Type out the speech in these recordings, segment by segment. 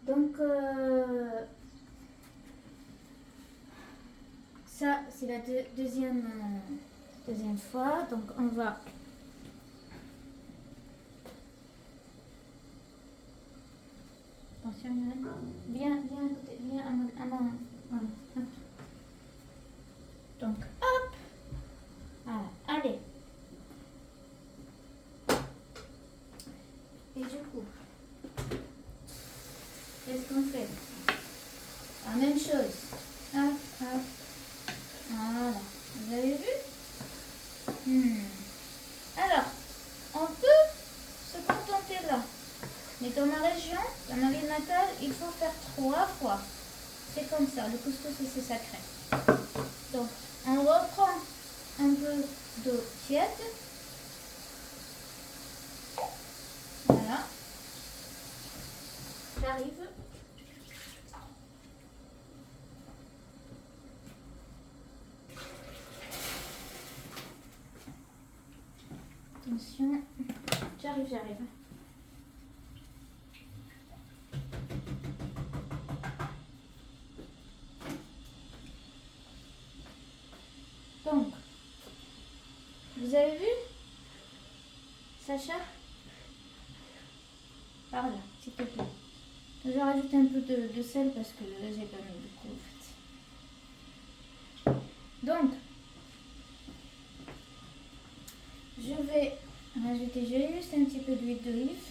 Donc, ça, c'est la deuxième fois. Donc, on va... Attention, Yoann. Viens à côté, viens à mon... Voilà. Hop. Donc, hop. Voilà, allez. Et du coup, qu'est-ce qu'on fait? La même chose. Hop, hop. Voilà. Vous avez vu? Alors, on peut se contenter là. Mais dans ma région, dans ma ville natale, il faut faire 3 fois. C'est comme ça, le couscous c'est sacré. Donc, on reprend un peu d'eau tiède. Voilà. J'arrive. Attention. J'arrive. Donc, vous avez vu, Sacha? Par là, s'il te plaît. Je vais rajouter un peu de sel parce que j'ai pas mis beaucoup en fait. Donc, je vais rajouter juste un petit peu d'huile d'olive.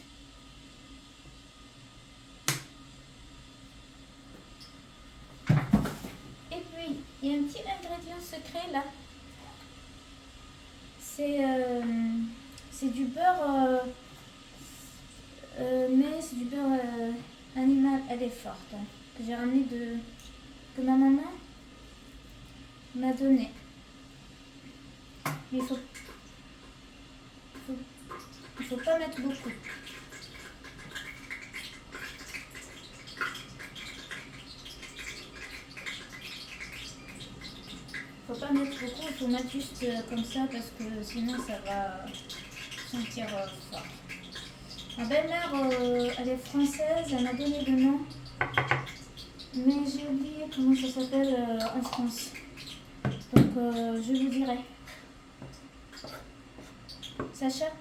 Et puis, il y a un petit ingrédient secret là. C'est du beurre, mais c'est du beurre animal, elle est forte, hein, que j'ai ramené que ma maman m'a donné. Mais il faut pas mettre beaucoup. Faut pas mettre beaucoup, il faut mettre juste comme ça parce que sinon ça va sentir fort. Ma belle-mère, elle est française, elle m'a donné le nom, mais j'ai oublié comment ça s'appelle en France. Donc je vous dirai. Sacha,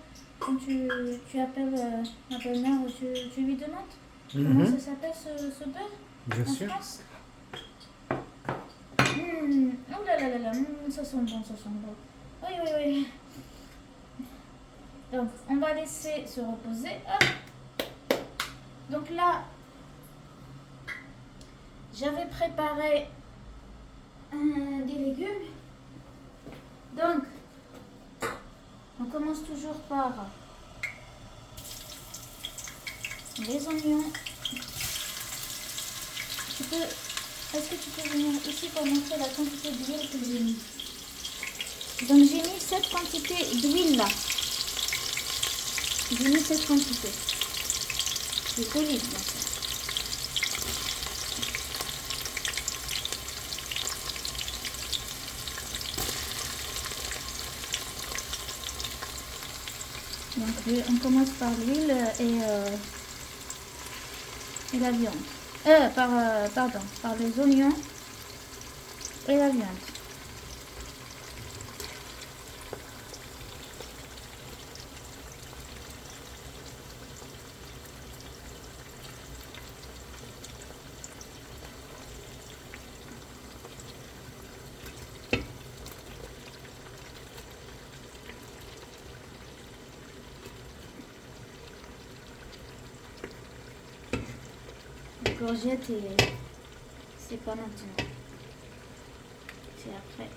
quand tu appelles ma belle-mère, tu lui demandes comment ça s'appelle ce beurre Bien en sûr. France. Oh là là là là, ça sent bon. Oui. Donc, on va laisser se reposer. Hop. Donc là, j'avais préparé des légumes. Donc, on commence toujours par les oignons. Est-ce que tu peux venir ici pour montrer la quantité d'huile que j'ai mis? Donc j'ai mis cette quantité d'huile là. J'ai mis cette quantité. C'est solide bien sûr. Donc on commence par l'huile et la viande. Par les oignons et la viande. Les courgettes, c'est pas maintenant. C'est après.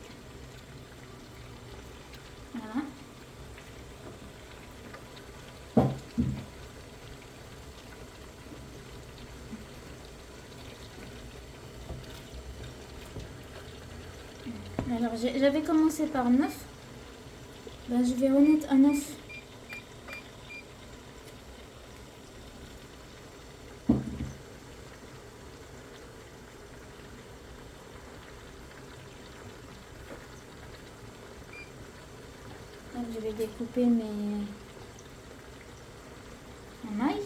Voilà. Alors j'avais commencé par 9. Ben, je vais remettre un 9. Donc, je vais découper mes mailles.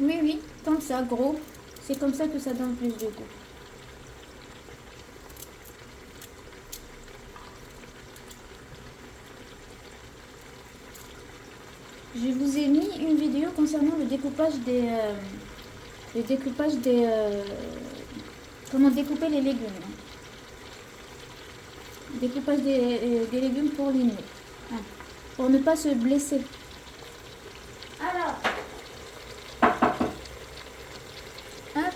Oui, comme ça, gros. C'est comme ça que ça donne plus de goût. Je vous ai mis une vidéo concernant le découpage comment découper les légumes. Découpage des légumes pour les nuits. Hein, pour ne pas se blesser. Alors, hop.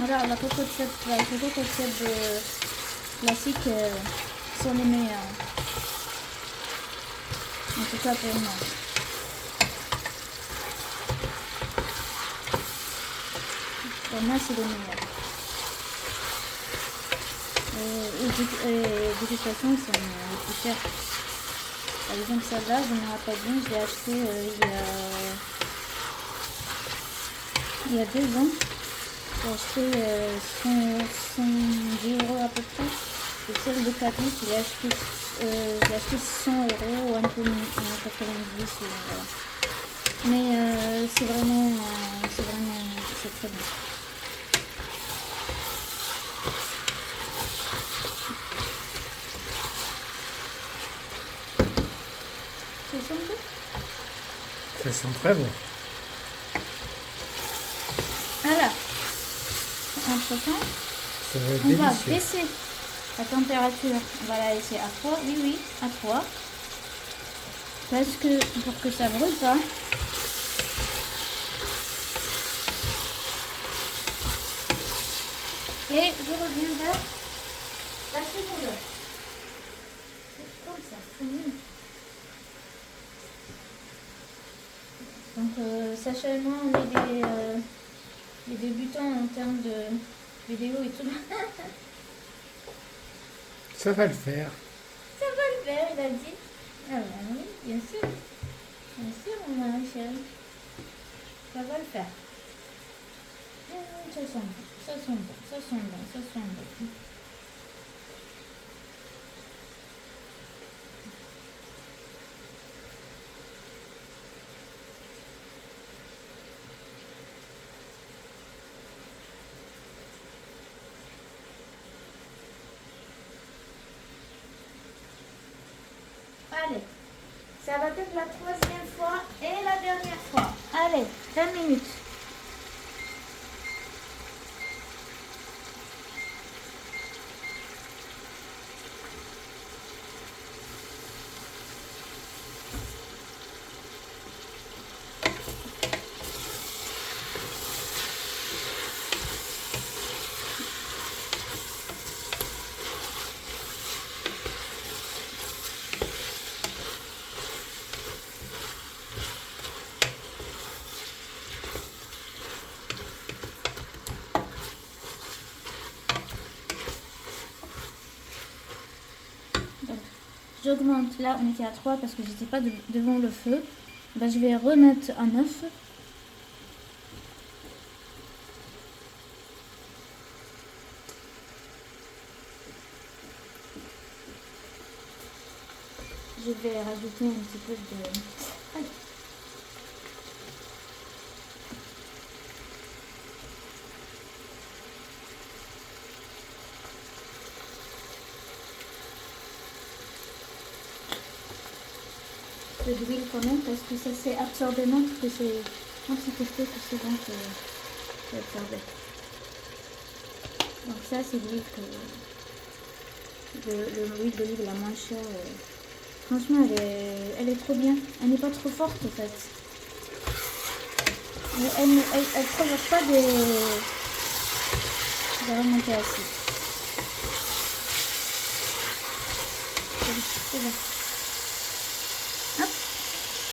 Voilà, la cocotte classique sont les meilleures. En tout cas pour moi. Pour moi, c'est les meilleurs. Et de toute façon, ils sont les plus chers. Par exemple, celle-là, je me rappelle bien, je l'ai acheté il y a 2 ans. J'ai acheté 110 € à peu près. Et celle de 4 litres, j'ai acheté 100 € ou un peu 90. Voilà. Mais c'est vraiment, c'est très bon. Ça sent bon? Ça sent très bon. Voilà. Entre-temps, Ça va être on va délicieux. baisser la température. On va la laisser à 3. Oui, à 3. Parce que pour que ça ne brûle pas. Et je reviens vers la seconde. C'est comme ça, c'est mieux. Donc, Sacha et moi, on est des débutants en termes de vidéo et tout. Ça va le faire. Ça va le faire, il a dit. Ah ben oui, bien sûr. Bien sûr, mon chéri. Ça va le faire. Ça sent bon, ça sent bon, ça sent bon, ça sent bon. Allez, ça va être la 3e fois et la dernière fois. Allez, 20 minutes. J'augmente, là on était à 3 parce que j'étais pas devant le feu. Ben, je vais remettre à 9. Je vais rajouter un petit peu de... Aïe. De l'huile quand même parce que ça s'est absorbé non que c'est quantité que c'est bon que c'est absorbé. Donc ça c'est l'huile l'huile d'olive la moins chère. Franchement elle est trop bien. Elle n'est pas trop forte en fait. Mais elle provoque pas des remontées acides. C'est bon.